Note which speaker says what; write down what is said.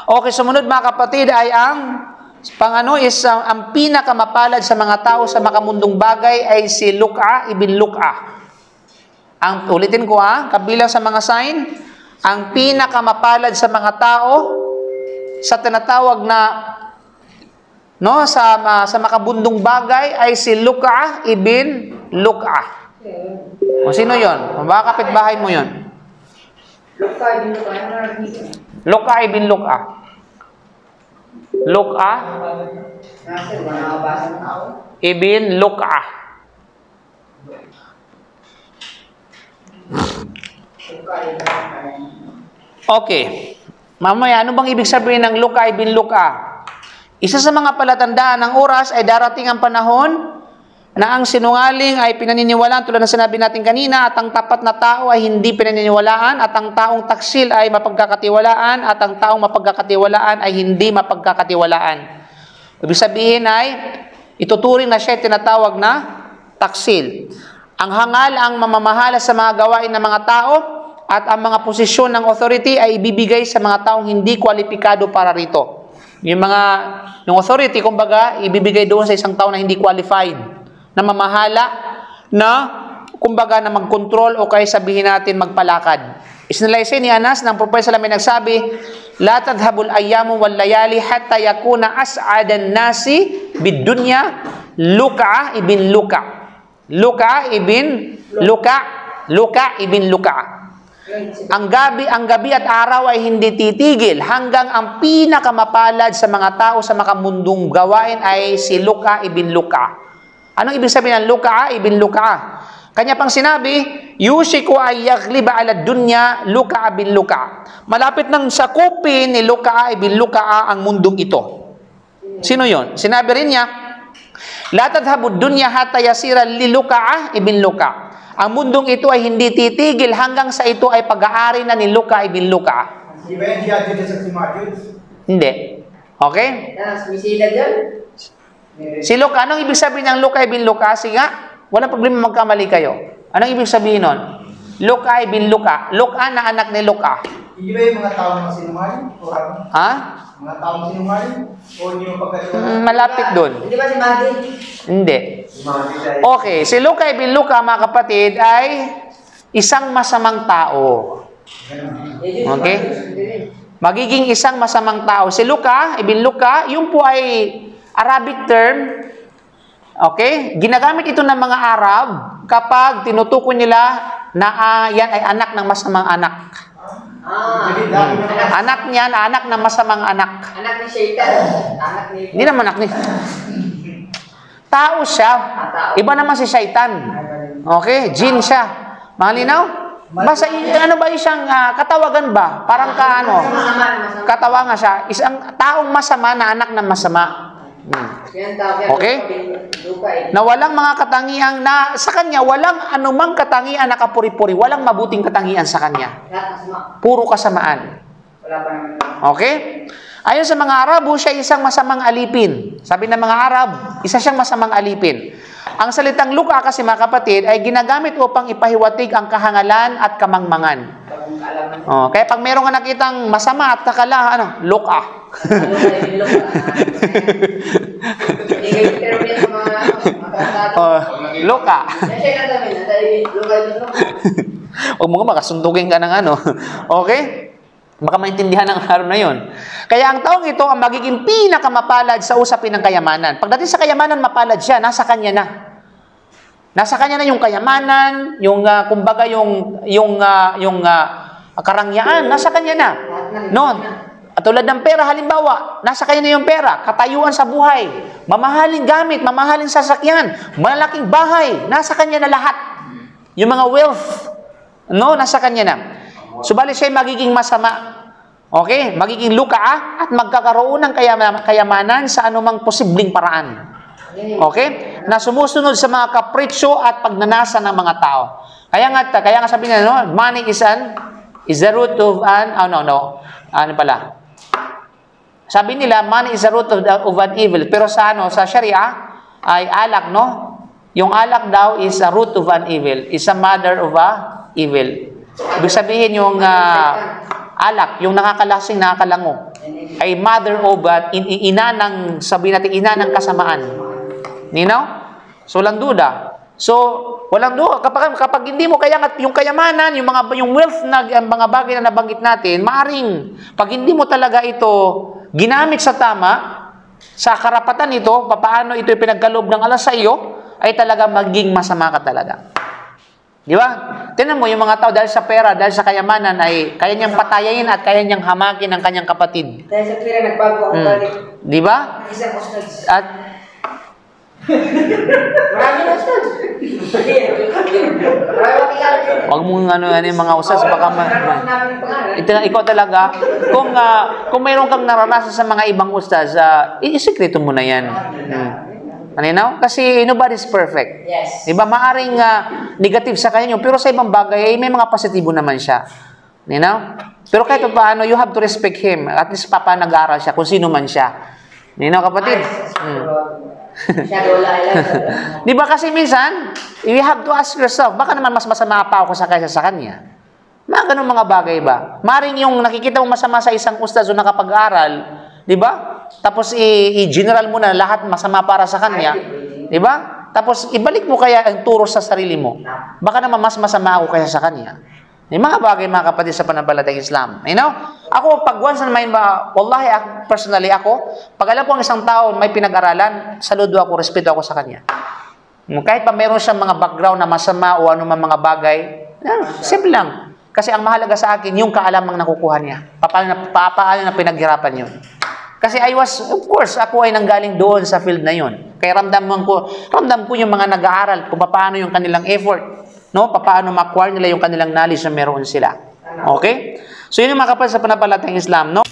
Speaker 1: Okay, sumunod mga kapatid ay ang pangano is ang pinakamapalad sa mga tao sa makamundong bagay ay si Luka ibn Luka. Ang ulitin ko kabilang sa mga sign, ang pinakamapalad sa mga tao sa tinatawag na sa makabundong bagay ay si Luka ibn Luka. O sino 'yon? Baka kapitbahay mo 'yon.
Speaker 2: Luka ibn Luka.
Speaker 1: Luka ibn Luka. Luka ibn Luka. Okay. Mamaya, ano bang ibig sabihin ng Luka ibn Luka? Isa sa mga palatandaan ng oras ay darating ang panahon na ang sinungaling ay pinaniniwalaan tulad ng sinabi natin kanina, at ang tapat na tao ay hindi pinaniniwalaan, at ang taong taksil ay mapagkakatiwalaan, at ang taong mapagkakatiwalaan ay hindi mapagkakatiwalaan. Ibig sabihin ay ituturing na siya tinatawag na taksil. Ang hangal ang mamamahala sa mga gawain ng mga tao, at ang mga posisyon ng authority ay ibibigay sa mga taong hindi kwalipikado para rito. Yung authority, kumbaga, ibibigay doon sa isang tao na hindi qualified na mamahala, na kumbaga na mag-control o kaya sabihin natin magpalakad. Isinalaysay ni Anas ng Propeta sallallahu alaihi wasallam nagsabi, la tadhhabul ayyamu wal layali hatta yakuna as'adan nasi bid-dunya Luka ibn Luka. Luka ibn Luka. Luka ibn Luka. Ang gabi at araw ay hindi titigil hanggang ang pinakamapalad sa mga tao sa makamundong gawain ay si Luka ibn Luka. Anong ibig sabihin ng Luka ibn Luka? Kanya pang sinabi, yushiku ay yagliba ala dunya Luka ibn Luka. Malapit nang sakupin ni Luka ibn Luka ang mundong ito. Sino yon? Sinabi rin niya, la tadhhabud dunya hatta yasira li Luka ibn Luka. Ang mundong ito ay hindi titigil hanggang sa ito ay pag-aari na ni Luka ibn Luka. Hindi. Okay?
Speaker 2: Misila dyan?
Speaker 1: Si Luka, anong ibig sabihin ng Luka ibn Luka? Sige nga, walang problema magkamali kayo. Anong ibig sabihin nun? Luka ibn Luka. Luka na anak ni Luka.
Speaker 3: Hindi ba yung mga taong sinungaling?
Speaker 1: Ha?
Speaker 3: Mga taong sinungaling? O yung pagkatiwala?
Speaker 1: Malapit doon.
Speaker 2: Hindi ba si Mahdi?
Speaker 1: Hindi. Okay, si Luka ibn Luka, mga kapatid, ay isang masamang tao. Okay? Magiging isang masamang tao. Si Luka ibn Luka, yung po ay Arabic term, okay? Ginagamit ito ng mga Arab kapag tinutukoy nila na yan ay anak ng masamang anak. Anak niyan, anak ng masamang anak.
Speaker 2: Anak ni Shaitan.
Speaker 1: Hindi naman anak ni... Tao siya. Iba naman si Shaitan. Okay? Jin siya. Malinaw? Basta, ano ba isang katawagan ba? Parang katawagan siya. Isang taong masama na anak ng masama. Okay? Na walang mga katangiang na sa kanya, walang anumang katangian na kapuri-puri, walang mabuting katangian sa kanya. Puro kasamaan. Okay? Ayon sa mga Arabo, siya isang masamang alipin. Sabi ng mga Arab, isa siyang masamang alipin. Ang salitang Luka kasi mga kapatid ay ginagamit upang ipahiwatig ang kahangalan at kamangmangan. Kaya pag meron ka nakitang masama at kakala, Luka. Luka. Huwag mo ka makasundugin ka ng Okay? Baka maintindihan ng araw na yon. Kaya ang taong ito ang magiging pinakamapalad sa usapin ng kayamanan. Pagdating sa kayamanan, mapalad siya. Nasa kanya na. Nasa kanya na yung kayamanan, yung kumbaga yung karangyaan, nasa kanya na. No? At tulad ng pera, halimbawa, nasa kanya na yung pera, katayuan sa buhay, mamahaling gamit, mamahaling sasakyan, malaking bahay, nasa kanya na lahat. Yung mga wealth, nasa kanya na. Subalit siya magiging masama. Okay? Magiging Luka at magkakaroon ng kayamanan sa anumang posibleng paraan. Okay? Na sumusunod sa mga kapritsyo at pagnanasa ng mga tao. Kaya nga sabi niya, money is the root of Sabi nila, money is the root of an evil. Pero sa Sharia ay alak, Yung alak daw is a root of an evil, is a mother of a evil. Ibig sabihin yung alak, yung nakakalasing, nakakalango, ay mother of, ina ng, sabihin natin, ina ng kasamaan. Ninaw? So, walang duda. So, walang duda. Kapag hindi mo kaya yung kayamanan, yung wealth na mga bagay na nabanggit natin, maaring, pag hindi mo talaga ito ginamit sa tama, sa karapatan ito, paano ito pinagkaloob ng Allah sa iyo, ay talaga maging masama ka talaga. Di ba? Tingnan mo, yung mga tao dahil sa pera, dahil sa kayamanan, ay kaya niyang patayayin at kaya niyang hamakin ang kanyang kapatid.
Speaker 2: Dahil sa pira, nagbago ang balik.
Speaker 1: Di ba?
Speaker 2: Isang ustads.
Speaker 1: At
Speaker 2: Maraming ustads. Maraming ikaw.
Speaker 1: wag mong yung mga usas, baka
Speaker 2: Maraming pangalan.
Speaker 1: ikaw talaga, kung mayroon kang naranasan sa mga ibang ustaz, isikreto mo na yan. Aninaw? Kasi nobody's perfect.
Speaker 2: Yes.
Speaker 1: Diba? Maaring negative sa kanya yun, pero sa ibang bagay, may mga positibo naman siya. Ninaw? Pero kahit paano, you have to respect him. At least nag-aaral siya, kung sino man siya. Ninaw, kapatid?
Speaker 2: Shadow light.
Speaker 1: Di ba kasi minsan, you have to ask yourself, baka naman mas masama pa ako kaysa sa kanya. Mga ganun mga bagay ba? Maring yung nakikita mong masama sa isang ustaz o nakapag-aral, di ba? Tapos i-general mo na lahat masama para sa kanya, di ba? Tapos ibalik mo kaya ang turo sa sarili mo. Baka naman mas masama ako kaysa sa kanya. Yung mga bagay, mga kapatid, sa pananampalatayang Islam. You know? Ako, pag once na may, wallahi, personally ako, pag alam ko ang isang tao may pinag-aralan, saludo ako, respeto ako sa kanya. Kahit pa meron siyang mga background na masama o ano man mga bagay, simple lang. Kasi ang mahalaga sa akin, yung kaalamang nakukuha niya. Paano na pinaghirapan yun. Kasi of course, ako ay nanggaling doon sa field na yun. Kaya ramdam ko yung mga nag-aaral kung paano yung kanilang effort. No? Paano ma-acquire nila yung kanilang knowledge na meron sila. Okay? So, yun yung mga kapatid sa pananampalatayang Islam, no?